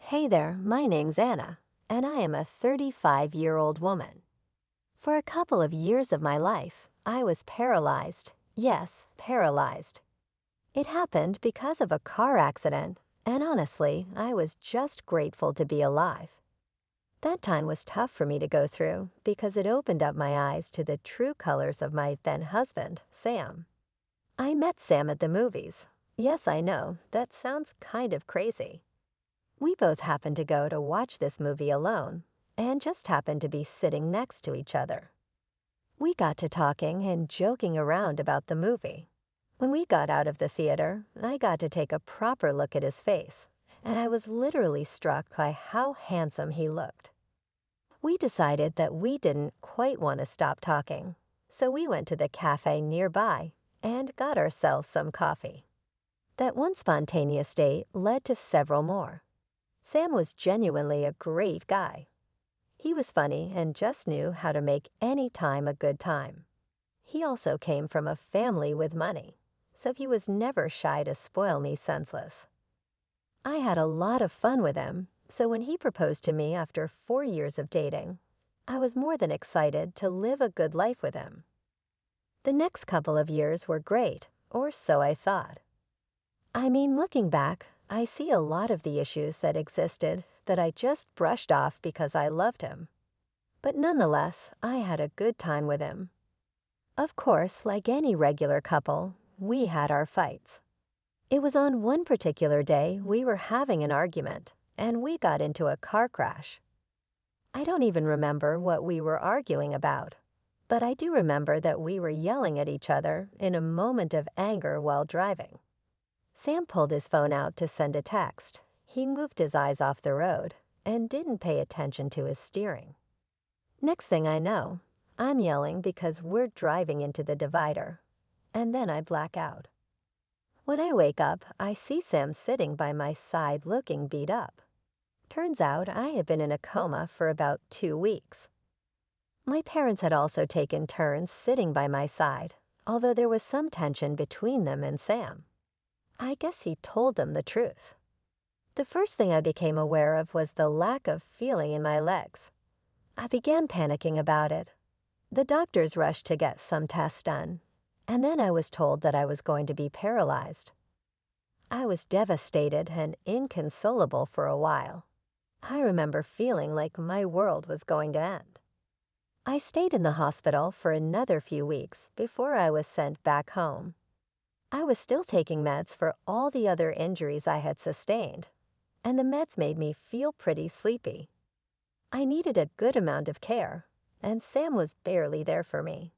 Hey there, my name's Anna, and I am a 35-year-old woman. For a couple of years of my life, I was paralyzed. Yes, paralyzed. It happened because of a car accident, and honestly, I was just grateful to be alive. That time was tough for me to go through because it opened up my eyes to the true colors of my then husband, Sam. I met Sam at the movies. Yes, I know, that sounds kind of crazy. We both happened to go to watch this movie alone and just happened to be sitting next to each other. We got to talking and joking around about the movie. When we got out of the theater, I got to take a proper look at his face, and I was literally struck by how handsome he looked. We decided that we didn't quite want to stop talking, so we went to the cafe nearby and got ourselves some coffee. That one spontaneous date led to several more. Sam was genuinely a great guy. He was funny and just knew how to make any time a good time. He also came from a family with money, so he was never shy to spoil me senseless. I had a lot of fun with him, so when he proposed to me after 4 years of dating, I was more than excited to live a good life with him. The next couple of years were great, or so I thought. Looking back, I see a lot of the issues that existed that I just brushed off because I loved him. But nonetheless, I had a good time with him. Of course, like any regular couple, we had our fights. It was on one particular day we were having an argument, and we got into a car crash. I don't even remember what we were arguing about, but I do remember that we were yelling at each other in a moment of anger while driving. Sam pulled his phone out to send a text. He moved his eyes off the road and didn't pay attention to his steering. Next thing I know, I'm yelling because we're driving into the divider, and then I black out. When I wake up, I see Sam sitting by my side looking beat up. Turns out I had been in a coma for about 2 weeks. My parents had also taken turns sitting by my side, although there was some tension between them and Sam. I guess he told them the truth. The first thing I became aware of was the lack of feeling in my legs. I began panicking about it. The doctors rushed to get some tests done, and then I was told that I was going to be paralyzed. I was devastated and inconsolable for a while. I remember feeling like my world was going to end. I stayed in the hospital for another few weeks before I was sent back home. I was still taking meds for all the other injuries I had sustained, and the meds made me feel pretty sleepy. I needed a good amount of care, and Sam was barely there for me.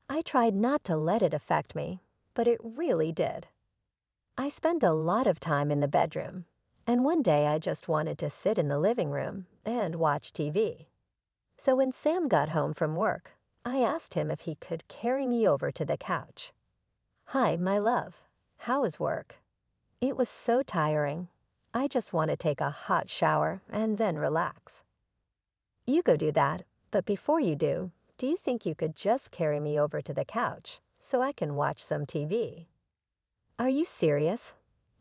I tried not to let it affect me, but it really did. I spent a lot of time in the bedroom, and one day I just wanted to sit in the living room and watch TV. So when Sam got home from work, I asked him if he could carry me over to the couch. "Hi, my love. How is work?" It was so tiring. I just want to take a hot shower and then relax. "You go do that, but before you do you think you could just carry me over to the couch so I can watch some TV?" "Are you serious?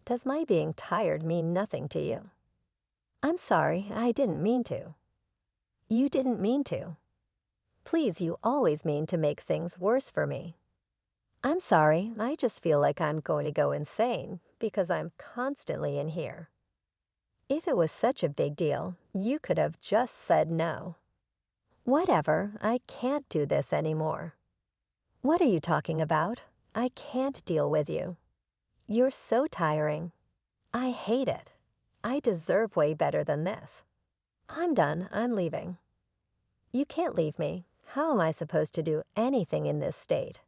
Does my being tired mean nothing to you?" "I'm sorry, I didn't mean to." "You didn't mean to. Please, you always mean to make things worse for me." "I'm sorry, I just feel like I'm going to go insane because I'm constantly in here." "If it was such a big deal, you could have just said no." "Whatever, I can't do this anymore." "What are you talking about? I can't deal with you. You're so tiring. I hate it. I deserve way better than this. I'm done, I'm leaving." "You can't leave me. How am I supposed to do anything in this state?"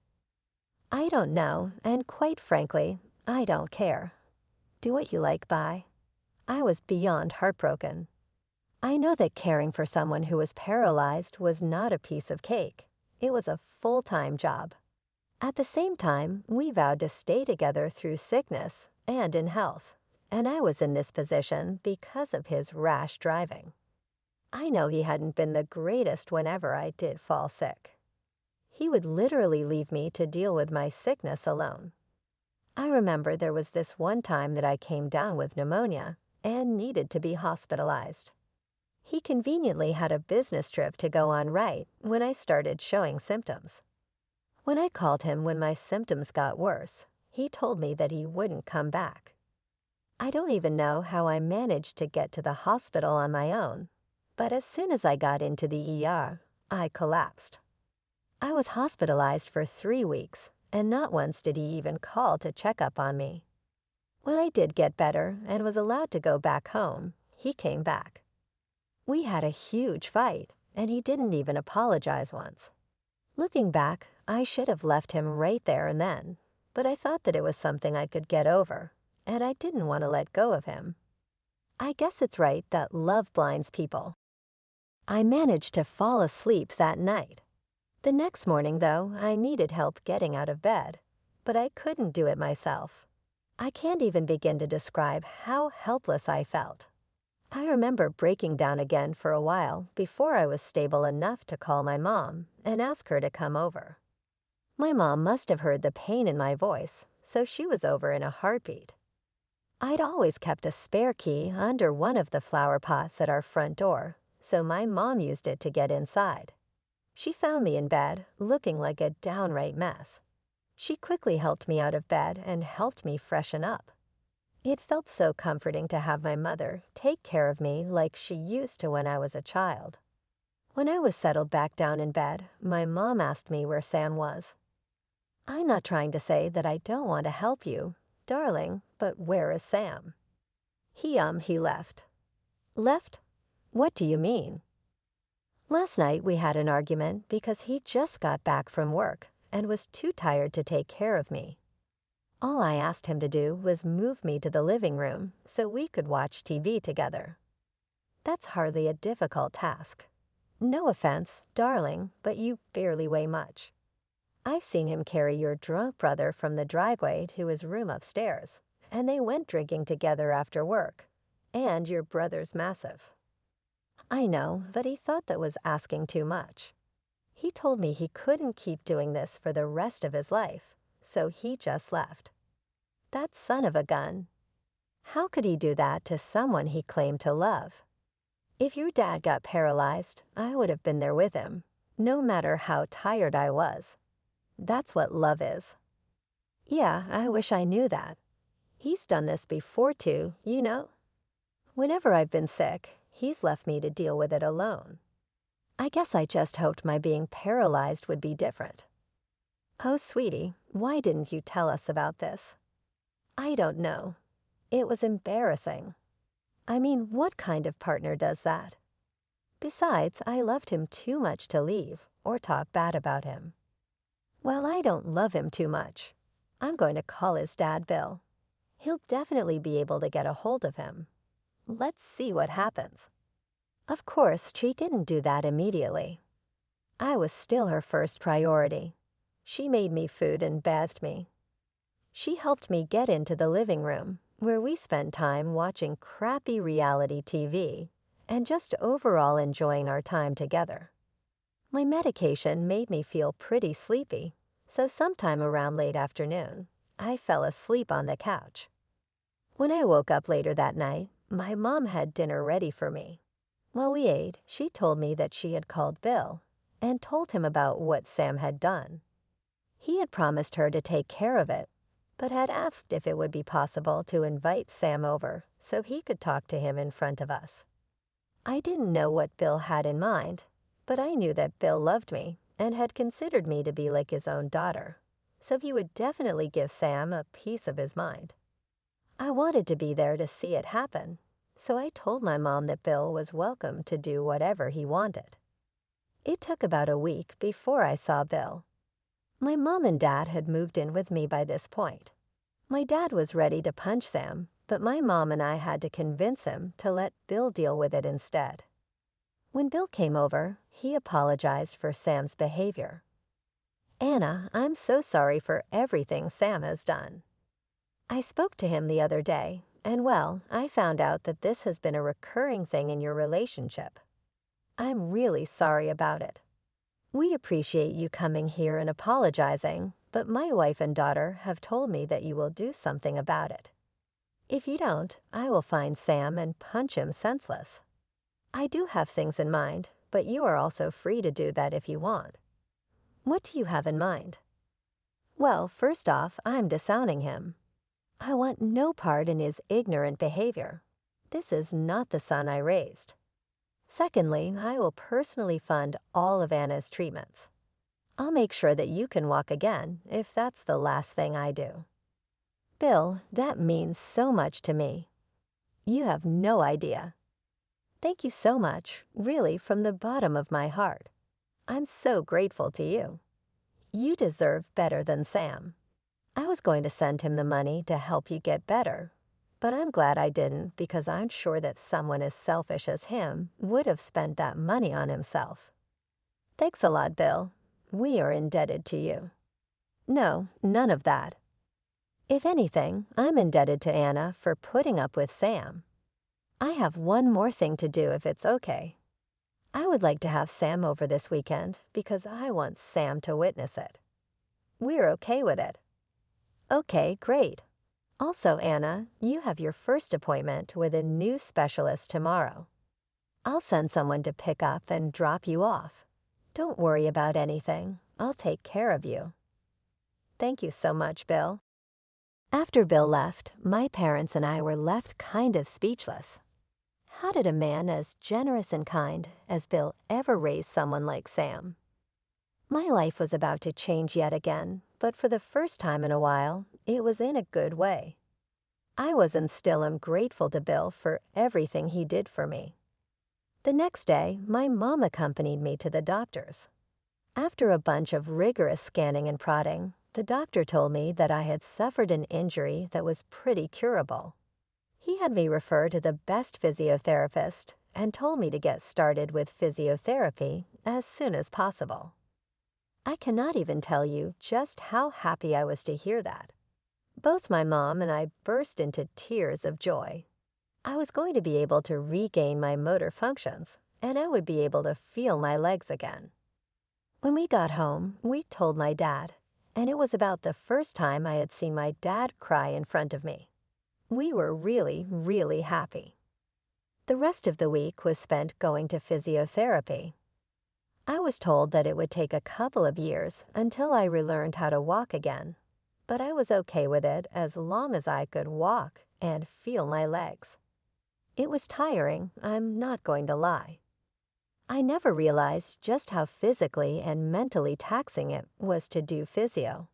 "I don't know, and quite frankly, I don't care. Do what you like, bye." I was beyond heartbroken. I know that caring for someone who was paralyzed was not a piece of cake. It was a full-time job. At the same time, we vowed to stay together through sickness and in health, and I was in this position because of his rash driving. I know he hadn't been the greatest whenever I did fall sick. He would literally leave me to deal with my sickness alone. I remember there was this one time that I came down with pneumonia, and needed to be hospitalized. He conveniently had a business trip to go on right when I started showing symptoms. When I called him when my symptoms got worse, he told me that he wouldn't come back. I don't even know how I managed to get to the hospital on my own, but as soon as I got into the ER, I collapsed. I was hospitalized for 3 weeks, and not once did he even call to check up on me. When I did get better and was allowed to go back home, he came back. We had a huge fight, and he didn't even apologize once. Looking back, I should have left him right there and then, but I thought that it was something I could get over, and I didn't want to let go of him. I guess it's right that love blinds people. I managed to fall asleep that night. The next morning, though, I needed help getting out of bed, but I couldn't do it myself. I can't even begin to describe how helpless I felt. I remember breaking down again for a while before I was stable enough to call my mom and ask her to come over. My mom must have heard the pain in my voice, so she was over in a heartbeat. I'd always kept a spare key under one of the flower pots at our front door, so my mom used it to get inside. She found me in bed, looking like a downright mess. She quickly helped me out of bed and helped me freshen up. It felt so comforting to have my mother take care of me like she used to when I was a child. When I was settled back down in bed, my mom asked me where Sam was. I'm not trying to say that I don't want to help you, darling, but where is Sam? He left. Left? What do you mean? Last night we had an argument because he just got back from work and was too tired to take care of me. All I asked him to do was move me to the living room so we could watch TV together. That's hardly a difficult task. No offense, darling, but you barely weigh much. I've seen him carry your drunk brother from the driveway to his room upstairs, and they went drinking together after work. And your brother's massive. I know, but he thought that was asking too much. He told me he couldn't keep doing this for the rest of his life, so he just left. That son of a gun. How could he do that to someone he claimed to love? If your dad got paralyzed, I would have been there with him, no matter how tired I was. That's what love is. Yeah, I wish I knew that. He's done this before too, you know. Whenever I've been sick, he's left me to deal with it alone. I guess I just hoped my being paralyzed would be different. Oh, sweetie, why didn't you tell us about this? I don't know. It was embarrassing. I mean, what kind of partner does that? Besides, I loved him too much to leave or talk bad about him. Well, I don't love him too much. I'm going to call his dad, Bill. He'll definitely be able to get a hold of him. Let's see what happens. Of course, she didn't do that immediately. I was still her first priority. She made me food and bathed me. She helped me get into the living room, where we spent time watching crappy reality TV and just overall enjoying our time together. My medication made me feel pretty sleepy, so sometime around late afternoon, I fell asleep on the couch. When I woke up later that night, my mom had dinner ready for me. While we ate, she told me that she had called Bill and told him about what Sam had done. He had promised her to take care of it, but had asked if it would be possible to invite Sam over so he could talk to him in front of us. I didn't know what Bill had in mind, but I knew that Bill loved me and had considered me to be like his own daughter, so he would definitely give Sam a piece of his mind. I wanted to be there to see it happen, so I told my mom that Bill was welcome to do whatever he wanted. It took about a week before I saw Bill. My mom and dad had moved in with me by this point. My dad was ready to punch Sam, but my mom and I had to convince him to let Bill deal with it instead. When Bill came over, he apologized for Sam's behavior. Anna, I'm so sorry for everything Sam has done. I spoke to him the other day, and well, I found out that this has been a recurring thing in your relationship. I'm really sorry about it. We appreciate you coming here and apologizing, but my wife and daughter have told me that you will do something about it. If you don't, I will find Sam and punch him senseless. I do have things in mind, but you are also free to do that if you want. What do you have in mind? Well, first off, I'm disowning him. I want no part in his ignorant behavior. This is not the son I raised. Secondly, I will personally fund all of Anna's treatments. I'll make sure that you can walk again if that's the last thing I do. Bill, that means so much to me. You have no idea. Thank you so much, really from the bottom of my heart. I'm so grateful to you. You deserve better than Sam. I was going to send him the money to help you get better, but I'm glad I didn't because I'm sure that someone as selfish as him would have spent that money on himself. Thanks a lot, Bill. We are indebted to you. No, none of that. If anything, I'm indebted to Anna for putting up with Sam. I have one more thing to do if it's okay. I would like to have Sam over this weekend because I want Sam to witness it. We're okay with it. Okay, great. Also, Anna, you have your first appointment with a new specialist tomorrow. I'll send someone to pick up and drop you off. Don't worry about anything. I'll take care of you. Thank you so much, Bill. After Bill left, my parents and I were left kind of speechless. How did a man as generous and kind as Bill ever raise someone like Sam? My life was about to change yet again, but for the first time in a while, it was in a good way. I was and still am grateful to Bill for everything he did for me. The next day, my mom accompanied me to the doctor's. After a bunch of rigorous scanning and prodding, the doctor told me that I had suffered an injury that was pretty curable. He had me refer to the best physiotherapist and told me to get started with physiotherapy as soon as possible. I cannot even tell you just how happy I was to hear that. Both my mom and I burst into tears of joy. I was going to be able to regain my motor functions, and I would be able to feel my legs again. When we got home, we told my dad, and it was about the first time I had seen my dad cry in front of me. We were really, really happy. The rest of the week was spent going to physiotherapy. I was told that it would take a couple of years until I relearned how to walk again, but I was okay with it as long as I could walk and feel my legs. It was tiring, I'm not going to lie. I never realized just how physically and mentally taxing it was to do physio.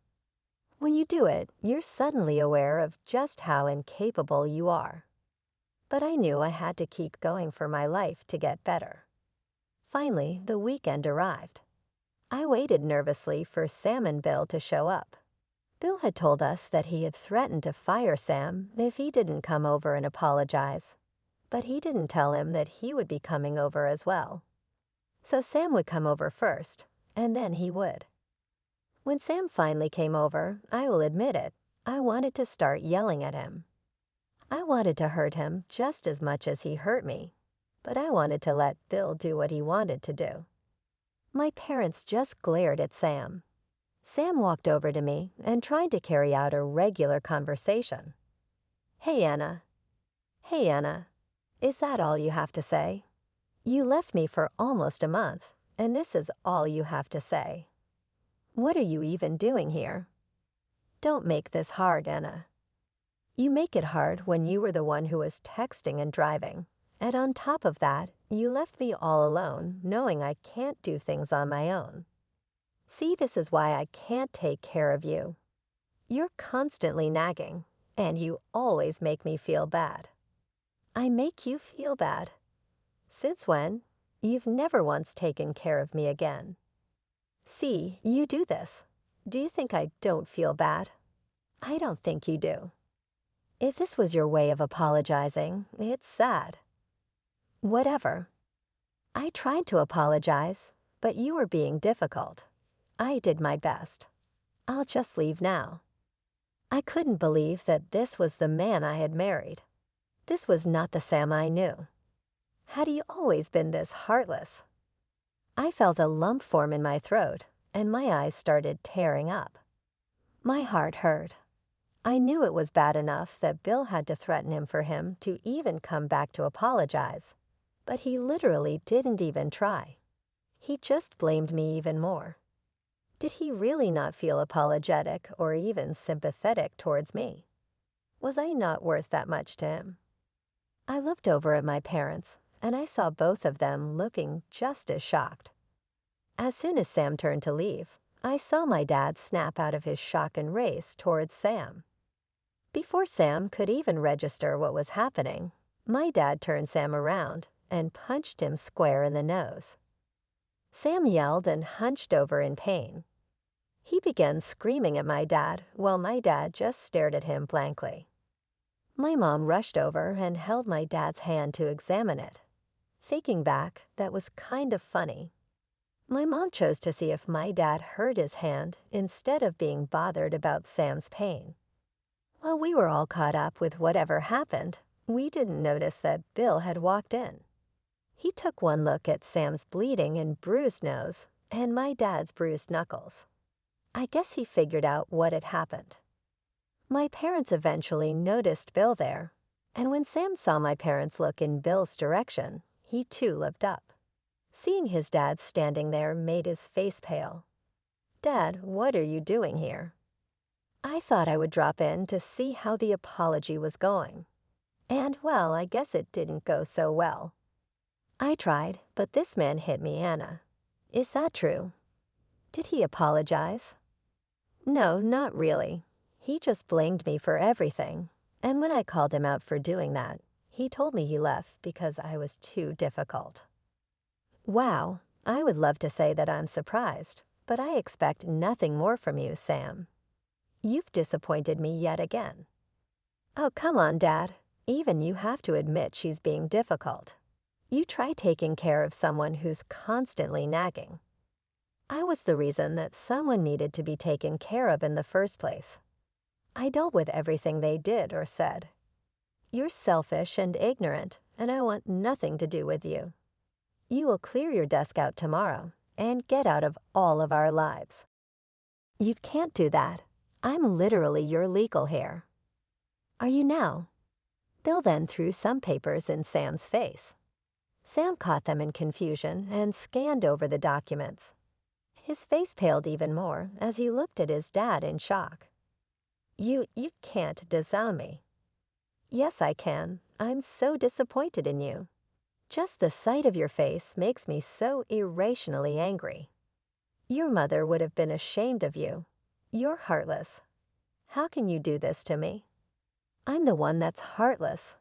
When you do it, you're suddenly aware of just how incapable you are. But I knew I had to keep going for my life to get better. Finally, the weekend arrived. I waited nervously for Sam and Bill to show up. Bill had told us that he had threatened to fire Sam if he didn't come over and apologize. But he didn't tell him that he would be coming over as well. So Sam would come over first, and then he would. When Sam finally came over, I will admit it, I wanted to start yelling at him. I wanted to hurt him just as much as he hurt me, but I wanted to let Bill do what he wanted to do. My parents just glared at Sam. Sam walked over to me and tried to carry out a regular conversation. Hey, Anna. Hey, Anna. Is that all you have to say? You left me for almost a month, and this is all you have to say. What are you even doing here? Don't make this hard, Anna. You make it hard when you were the one who was texting and driving, and on top of that, you left me all alone, knowing I can't do things on my own. See, this is why I can't take care of you. You're constantly nagging, and you always make me feel bad. I make you feel bad. Since when? You've never once taken care of me again. See, you do this. Do you think I don't feel bad? I don't think you do. If this was your way of apologizing, it's sad. Whatever. I tried to apologize, but you were being difficult. I did my best. I'll just leave now. I couldn't believe that this was the man I had married. This was not the Sam I knew. Had he always been this heartless? I felt a lump form in my throat, and my eyes started tearing up. My heart hurt. I knew it was bad enough that Bill had to threaten him for him to even come back to apologize. But he literally didn't even try. He just blamed me even more. Did he really not feel apologetic or even sympathetic towards me? Was I not worth that much to him? I looked over at my parents, and I saw both of them looking just as shocked. As soon as Sam turned to leave, I saw my dad snap out of his shock and race towards Sam. Before Sam could even register what was happening, my dad turned Sam around and punched him square in the nose. Sam yelled and hunched over in pain. He began screaming at my dad while my dad just stared at him blankly. My mom rushed over and held my dad's hand to examine it. Thinking back, that was kind of funny. My mom chose to see if my dad hurt his hand instead of being bothered about Sam's pain. While we were all caught up with whatever happened, we didn't notice that Bill had walked in. He took one look at Sam's bleeding and bruised nose and my dad's bruised knuckles. I guess he figured out what had happened. My parents eventually noticed Bill there, and when Sam saw my parents look in Bill's direction, he too looked up. Seeing his dad standing there made his face pale. "Dad, what are you doing here?" I thought I would drop in to see how the apology was going. And, well, I guess it didn't go so well. I tried, but this man hit me, Anna. Is that true? Did he apologize? No, not really. He just blamed me for everything. And when I called him out for doing that, he told me he left because I was too difficult. Wow, I would love to say that I'm surprised, but I expect nothing more from you, Sam. You've disappointed me yet again. Oh, come on, Dad. Even you have to admit she's being difficult. You try taking care of someone who's constantly nagging. I was the reason that someone needed to be taken care of in the first place. I dealt with everything they did or said. You're selfish and ignorant, and I want nothing to do with you. You will clear your desk out tomorrow and get out of all of our lives. You can't do that. I'm literally your legal heir. Are you now? Bill then threw some papers in Sam's face. Sam caught them in confusion and scanned over the documents. His face paled even more as he looked at his dad in shock. You can't disown me." "Yes, I can. I'm so disappointed in you. Just the sight of your face makes me so irrationally angry. Your mother would have been ashamed of you. You're heartless. How can you do this to me? I'm the one that's heartless.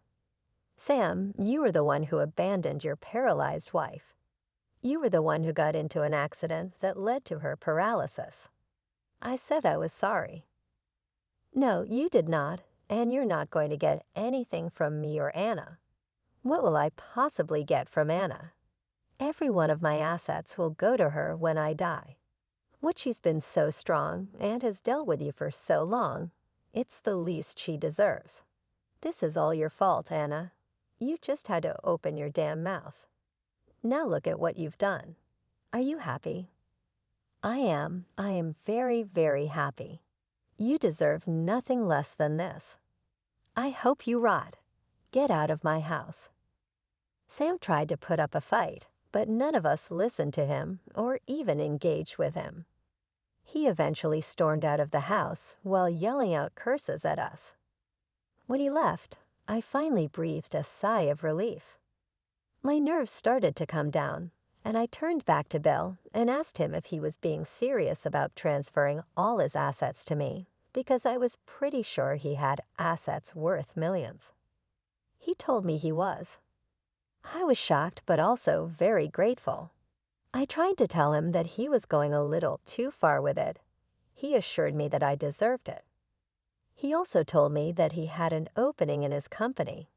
Sam, you were the one who abandoned your paralyzed wife. You were the one who got into an accident that led to her paralysis. I said I was sorry." "No, you did not, and you're not going to get anything from me or Anna. What will I possibly get from Anna? Every one of my assets will go to her when I die. What she's been so strong and has dealt with you for so long, it's the least she deserves. This is all your fault, Anna. You just had to open your damn mouth. Now look at what you've done. Are you happy?" I am very, very happy. You deserve nothing less than this. I hope you rot. Get out of my house." Sam tried to put up a fight, but none of us listened to him or even engaged with him. He eventually stormed out of the house while yelling out curses at us. When he left, I finally breathed a sigh of relief. My nerves started to come down, and I turned back to Bill and asked him if he was being serious about transferring all his assets to me, because I was pretty sure he had assets worth millions. He told me he was. I was shocked but also very grateful. I tried to tell him that he was going a little too far with it. He assured me that I deserved it. He also told me that he had an opening in his company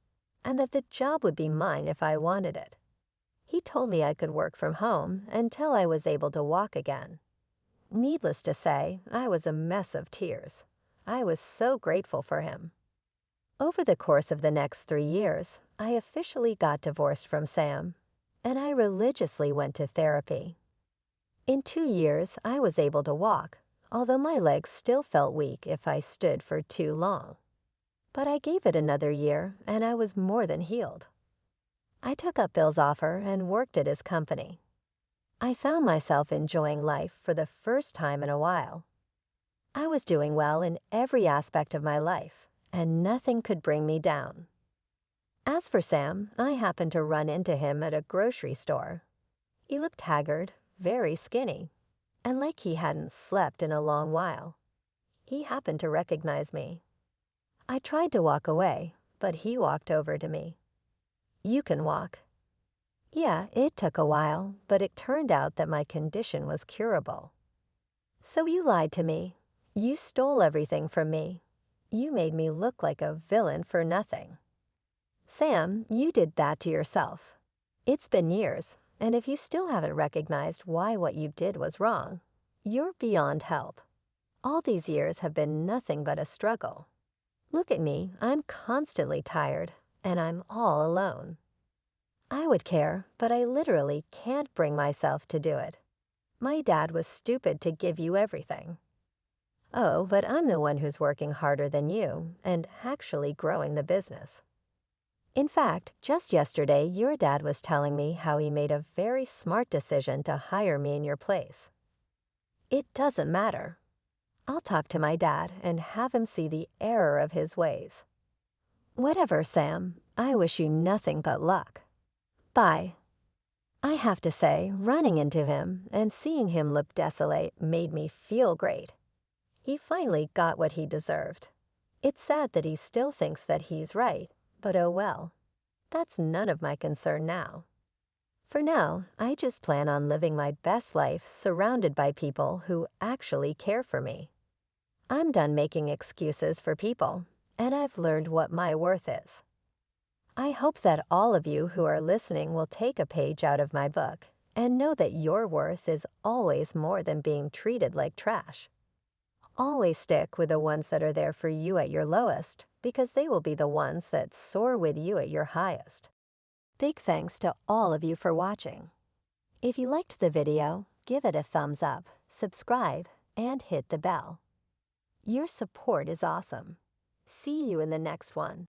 and that the job would be mine if I wanted it. He told me I could work from home until I was able to walk again. Needless to say, I was a mess of tears. I was so grateful for him. Over the course of the next 3 years, I officially got divorced from Sam, and I religiously went to therapy. In 2 years, I was able to walk, although my legs still felt weak if I stood for too long. But I gave it another year, and I was more than healed. I took up Bill's offer and worked at his company. I found myself enjoying life for the first time in a while. I was doing well in every aspect of my life, and nothing could bring me down. As for Sam, I happened to run into him at a grocery store. He looked haggard, very skinny, and like he hadn't slept in a long while. He happened to recognize me. I tried to walk away, but he walked over to me. "You can walk." Yeah, it took a while, but it turned out that my condition was curable. "So you lied to me. You stole everything from me. You made me look like a villain for nothing." "Sam, you did that to yourself. It's been years, and if you still haven't recognized why what you did was wrong, you're beyond help. All these years have been nothing but a struggle. Look at me, I'm constantly tired, and I'm all alone. I would care, but I literally can't bring myself to do it. My dad was stupid to give you everything. Oh, but I'm the one who's working harder than you and actually growing the business. In fact, just yesterday, your dad was telling me how he made a very smart decision to hire me in your place. It doesn't matter. I'll talk to my dad and have him see the error of his ways. Whatever, Sam, I wish you nothing but luck. Bye." I have to say, running into him and seeing him look desolate made me feel great. He finally got what he deserved. It's sad that he still thinks that he's right, but oh well. That's none of my concern now. For now, I just plan on living my best life surrounded by people who actually care for me. I'm done making excuses for people, and I've learned what my worth is. I hope that all of you who are listening will take a page out of my book and know that your worth is always more than being treated like trash. Always stick with the ones that are there for you at your lowest, because they will be the ones that soar with you at your highest. Big thanks to all of you for watching. If you liked the video, give it a thumbs up, subscribe, and hit the bell. Your support is awesome. See you in the next one.